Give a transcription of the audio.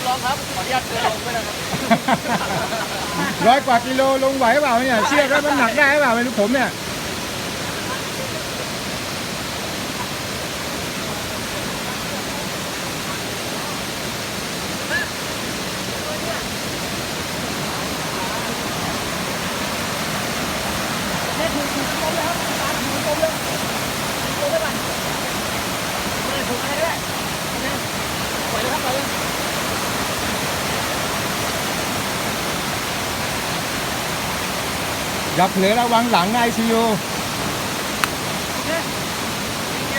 ลองครับขออนุญาตเดินลงไปนะครับ 100 กว่ากิโลลงไหวเปล่าเนี่ยเชือกแล้วมันหนักได้เปล่าไม่รู้ผมเนี่ยอย่าเผลอระวังหลังไอซียู